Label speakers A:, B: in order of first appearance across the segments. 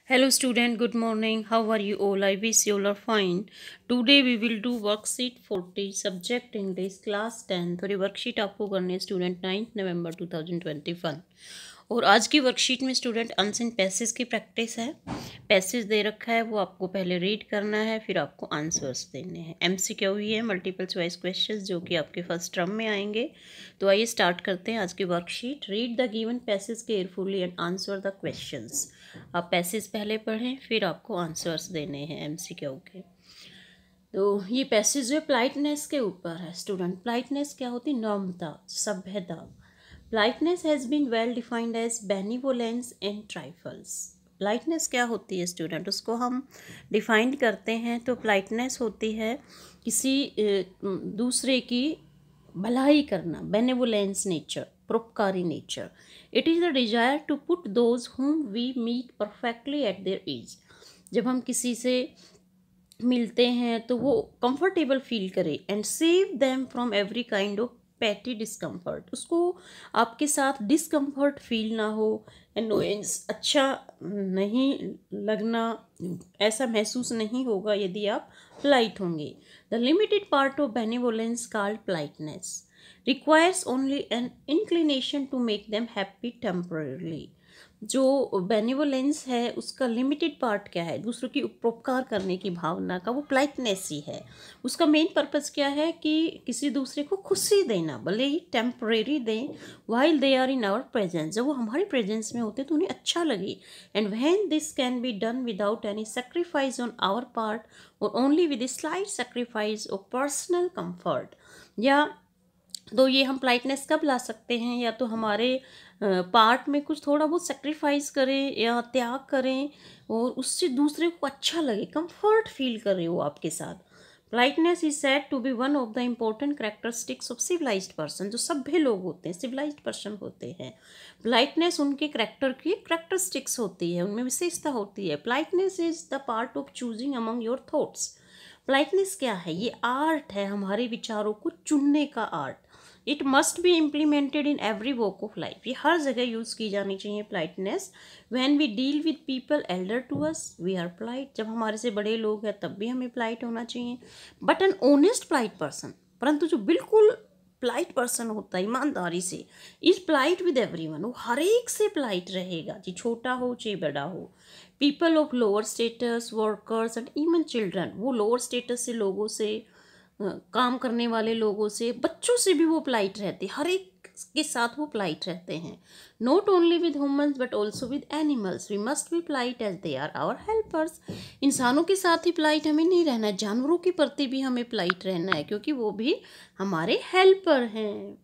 A: Hello student, good morning. How are you all? I wish you all are fine. Today we will do worksheet 40 subject English class 10. और ये worksheet आपको करनी है student 9 नवंबर 2021। और आज की वर्कशीट में स्टूडेंट अनसिन पैसेज की प्रैक्टिस है। पैसेज दे रखा है, वो आपको पहले रीड करना है, फिर आपको आंसर्स देने हैं। एमसीक्यू ही है, मल्टीपल चॉइस क्वेश्चंस, जो कि आपके फर्स्ट टर्म में आएंगे। तो आइए स्टार्ट करते हैं आज की worksheet. Read the given passage carefully and answer the questions. आप पैसेज पहले पढ़ें, फिर आपको आंसर्स देने हैं एमसीक्यू के। तो ये पैसेज जो है पोलाइटनेस के ऊपर है स्टूडेंट। पोलाइटनेस क्या होती है? नम्रता, सभ्यता। Politeness has been well defined as benevolence and trifles. Politeness क्या होती है स्टूडेंट, उसको हम डिफाइन करते हैं। तो पोलाइटनेस होती है किसी दूसरे की भलाई करना, बेनेवोलेंस नेचर, परोपकारी nature. It is the desire to put those whom we meet perfectly at their ease. जब हम किसी से मिलते हैं तो वो कंफर्टेबल फील करे and save them from every kind of petty discomfort. उसको आपके साथ डिस्कम्फर्ट फील ना हो, एनोयंस, अच्छा नहीं लगना, ऐसा महसूस नहीं होगा यदि आप पोलाइट होंगे। The limited part of benevolence called politeness requires only an inclination to make them happy temporarily। जो बेनिवोलेंस है उसका लिमिटेड पार्ट क्या है? दूसरों की उपकार करने की भावना का, वो पोलाइटनेस ही है। उसका मेन पर्पस क्या है कि किसी दूसरे को खुशी देना, भले ही टेम्परेरी दें, while they are in our presence. जब वो हमारे प्रेजेंस में होते तो उन्हें अच्छा लगे। And when this can be done without any sacrifice on our part और only with a slight sacrifice of personal comfort. या तो ये हम पोलाइटनेस कब ला सकते हैं? या तो हमारे पार्ट में कुछ थोड़ा बहुत सेक्रीफाइस करें या त्याग करें और उससे दूसरे को अच्छा लगे, कंफर्ट फील करे वो आपके साथ। Politeness is said to be one of the important characteristics of civilised person. जो सभ्य लोग होते हैं, सिविलाइज्ड पर्सन होते हैं, पोलाइटनेस उनके करेक्टर की करेक्टरिस्टिक्स होती है, उनमें विशेषता होती है। Politeness is the part of choosing among your thoughts. Politeness क्या है? ये आर्ट है, हमारे विचारों को चुनने का art. It must be implemented in every walk of life. ये हर जगह यूज़ की जानी चाहिए politeness. When we deal with people elder to us we are polite. जब हमारे से बड़े लोग हैं तब भी हमें पोलाइट होना चाहिए। But an honest polite person, परंतु जो बिल्कुल पोलाइट पर्सन होता है ईमानदारी से, इज पोलाइट विद एवरीवन। वो हर एक से पोलाइट रहेगा, चाहे छोटा हो चाहे बड़ा हो। People of lower status, workers and even children, वो लोअर स्टेटस से लोगों से, काम करने वाले लोगों से, बच्चों से भी वो पोलाइट रहते, हर एक के साथ वो पोलाइट रहते हैं। Not only with humans but also with animals we must be polite as they are our helpers. इंसानों के साथ ही पोलाइट हमें नहीं रहना है, जानवरों के प्रति भी हमें पोलाइट रहना है, क्योंकि वो भी हमारे हेल्पर हैं।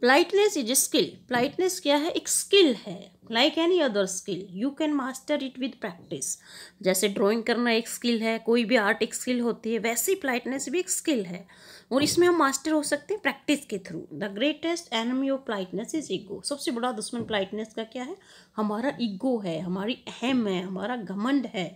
A: Politeness is a skill. Politeness क्या है? एक स्किल है, like any other skill you can master it with practice. जैसे ड्राइंग करना एक स्किल है, कोई भी आर्ट एक स्किल होती है, वैसे ही पोलाइटनेस भी एक स्किल है और इसमें हम मास्टर हो सकते हैं प्रैक्टिस के through. The greatest enemy of politeness is ego. सबसे बड़ा दुश्मन पोलाइटनेस का क्या है? हमारा ईगो है, हमारी अहम है, हमारा घमंड है।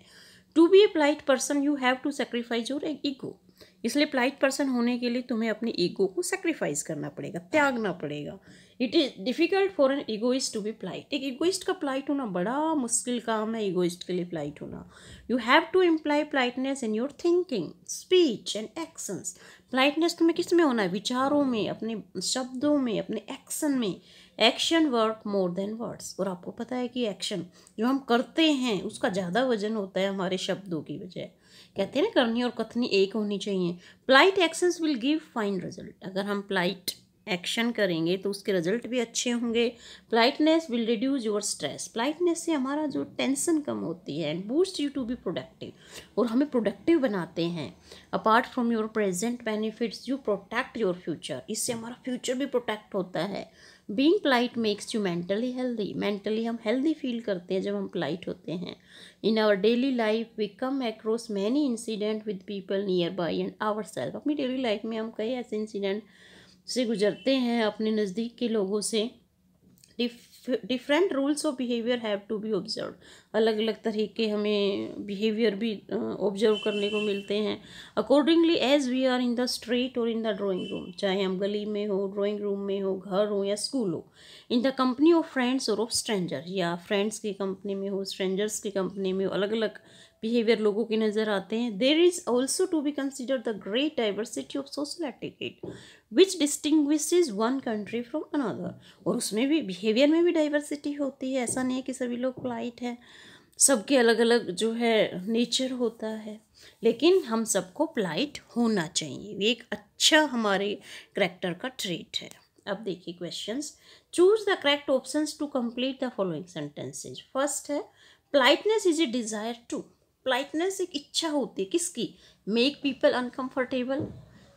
A: To be a polite person you have to sacrifice your ego. इसलिए पोलाइट पर्सन होने के लिए तुम्हें अपने ईगो को सेक्रीफाइस करना पड़ेगा, त्यागना पड़ेगा। It is difficult for an egoist to be polite. एक ईगोइस्ट का पोलाइट होना बड़ा मुश्किल काम है, ईगोइस्ट के लिए पोलाइट होना। You have to imply politeness in your thinking, speech and actions. Politeness तुम्हें किस में होना है? विचारों में, अपने शब्दों में, अपने एक्शन में। Action work more than words. और आपको पता है कि एक्शन जो हम करते हैं उसका ज़्यादा वजन होता है हमारे शब्दों की वजह। कहते हैं ना, करनी और कथनी एक होनी चाहिए। Polite actions will give fine result. अगर हम पोलाइट एक्शन करेंगे तो उसके रिजल्ट भी अच्छे होंगे। Politeness will reduce your stress. Politeness से हमारा जो टेंशन कम होती है and boost you to be productive, और हमें प्रोडक्टिव बनाते हैं। Apart from your present benefits you protect your future. इससे हमारा फ्यूचर भी प्रोटेक्ट होता है। Being polite makes you mentally healthy. Mentally हम हेल्दी फील करते हैं जब हम पोलाइट होते हैं। In our daily life we come across many incident with people nearby and our self. अपनी डेली लाइफ में हम कई ऐसे इंसिडेंट से गुजरते हैं अपने नज़दीक के लोगों से। Different rules of behaviour have to be observe. अलग अलग तरीके हमें बिहेवियर भी ऑब्जर्व करने को मिलते हैं। Accordingly as we are in the street और इन द ड्राइंग रूम, चाहे हम गली में हो, ड्राइंग रूम में हो, घर हो या स्कूल हो, in the company of friends और ऑफ स्ट्रेंजर, या फ्रेंड्स की कंपनी में हो, स्ट्रेंजर्स की कंपनी में हो, अलग अलग बिहेवियर लोगों के नज़र आते हैं। There is also to be consider the great diversity of social etiquette which distinguishes one country from another. और उसमें भी बिहेवियर में भी डाइवर्सिटी होती है, ऐसा नहीं है कि सभी लोग पोलाइट हैं, सबके अलग अलग जो है नेचर होता है, लेकिन हम सबको पोलाइट होना चाहिए, ये एक अच्छा हमारे करैक्टर का ट्रेट है। अब देखिए questions, choose the correct options to complete the following sentences. First है politeness is a desire to. Politeness एक इच्छा होती है किसकी? मेक पीपल अनकंफर्टेबल,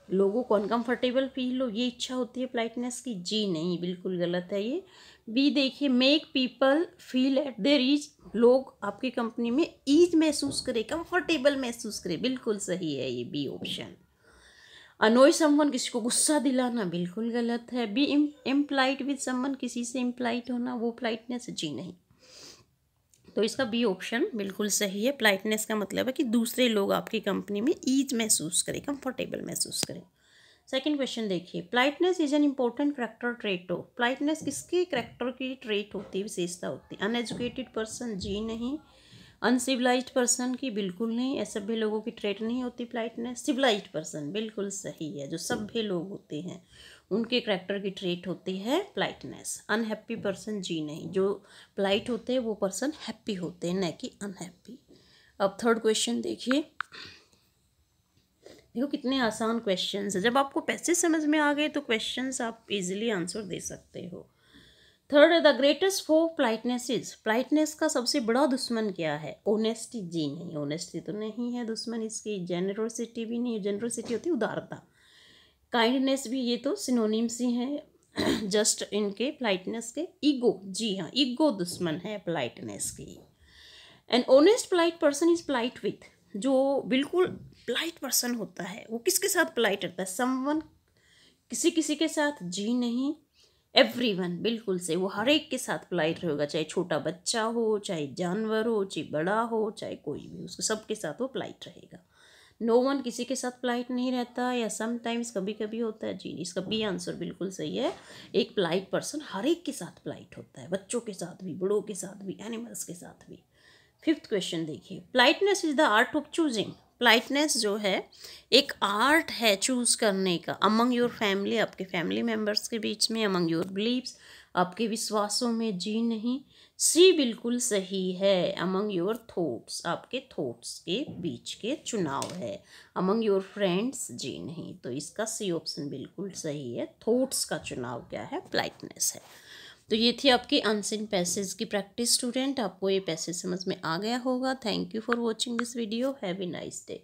A: लोगों को अनकंफर्टेबल फील हो, ये इच्छा होती है पोलाइटनेस की? जी नहीं, बिल्कुल गलत है ये। बी देखिए, make people feel at their ease, लोग आपकी कंपनी में ईज महसूस करें, कंफर्टेबल महसूस करें, बिल्कुल सही है ये बी ऑप्शन। अनोय समवन, किसी को गुस्सा दिलाना, बिल्कुल गलत है। बी इम्प्लाइड विद समवन, किसी से इम्प्लाइड होना, वो पोलाइटनेस? जी नहीं। तो इसका बी ऑप्शन बिल्कुल सही है। पोलाइटनेस का मतलब है कि दूसरे लोग आपकी कंपनी में ईज महसूस करें, कंफर्टेबल महसूस करें। सेकंड क्वेश्चन देखिए, politeness is an important character trait हो। पोलाइटनेस किसके करैक्टर की ट्रेट होती है, विशेषता होती है? Uneducated person? जी नहीं। अनसिविलाइज्ड पर्सन की? बिल्कुल नहीं, असभ्य लोगों की ट्रेट नहीं होती पोलाइटनेस। सिविलाइज्ड पर्सन बिल्कुल सही है, जो सभ्य लोग होते हैं उनके करैक्टर की ट्रेट होती है पोलाइटनेस। Unhappy person? जी नहीं, जो पोलाइट होते हैं वो पर्सन हैप्पी होते हैं, न कि अनहैप्पी। अब थर्ड क्वेश्चन देखिए, देखो कितने आसान क्वेश्चंस है, जब आपको पैसेज समझ में आ गए तो क्वेश्चंस आप इजीली आंसर दे सकते हो। थर्ड है the greatest for politeness is. Politeness का सबसे बड़ा दुश्मन क्या है? ऑनेस्टी? जी नहीं, ऑनेस्टी तो नहीं है दुश्मन इसकी। जेनरोसिटी भी नहीं, जेनरोसिटी होती है उदारता। काइंडनेस भी, ये तो सिनोनिम्स ही हैं जस्ट इनके पोलाइटनेस के। ईगो? जी हाँ, ईगो दुश्मन है पोलाइटनेस की। An honest polite person is polite with, जो बिल्कुल पोलाइट पर्सन होता है वो किसके साथ पोलाइट रहता है? समवन, किसी किसी के साथ? जी नहीं। एवरीवन, बिल्कुल से, वो हर एक के साथ पोलाइट रहेगा, चाहे छोटा बच्चा हो, चाहे जानवर हो, चाहे बड़ा हो, चाहे कोई भी, उसको सबके साथ वो पोलाइट रहेगा। नो वन, किसी के साथ पोलाइट नहीं रहता, या समटाइम्स, कभी कभी होता है? जी, इसका बी आंसर बिल्कुल सही है। एक पोलाइट पर्सन हर एक के साथ पोलाइट होता है, बच्चों के साथ भी, बड़ों के साथ भी, एनिमल्स के साथ भी। फिफ्थ क्वेश्चन देखिए, politeness is the art of choosing. Politeness जो है एक आर्ट है चूज करने का। अमंग योर फैमिली, आपके फैमिली मेम्बर्स के बीच में। अमंग योर बिलीव्स, आपके विश्वासों में। जी नहीं। सी बिल्कुल सही है। अमंग योर थॉट्स, आपके थॉट्स के बीच के चुनाव है। Among your friends? जी नहीं, तो इसका सी ऑप्शन बिल्कुल सही है। थॉट्स का चुनाव क्या है? पोलाइटनेस है। तो ये थी आपकी अनसीन पैसेज की प्रैक्टिस। स्टूडेंट, आपको ये पैसेज समझ में आ गया होगा। Thank you for watching this video. Have a nice day.